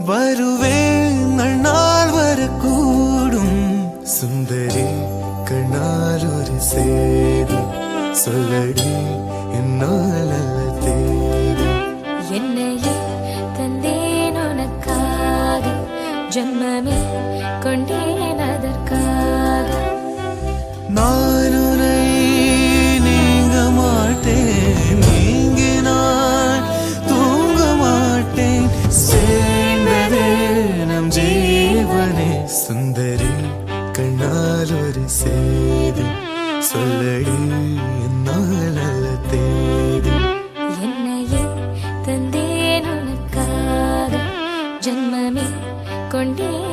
வருவேன் நன்னாள் வரக்கூடும் சுந்தரி கண்ணால் ஒரு சேதி சொல்லடி என்னால் அல்ல தேதி என்னையே தந்தேன் உனக்காக ஜன்மமே கொண்டேன் அதற்காக நான் உன்னை நீங்க மாட்டேன் நீங்கினான் தூங்க மாட்டேன் சேர்ந்ததே நம் ஜீவனே சுந்தரி கண்ணால் ஒரு சேதி சொல்லடி என்னால் அல்ல தேதி என்னையே தந்தேன் உனக்காக ஜன்மமே கொண்டேன்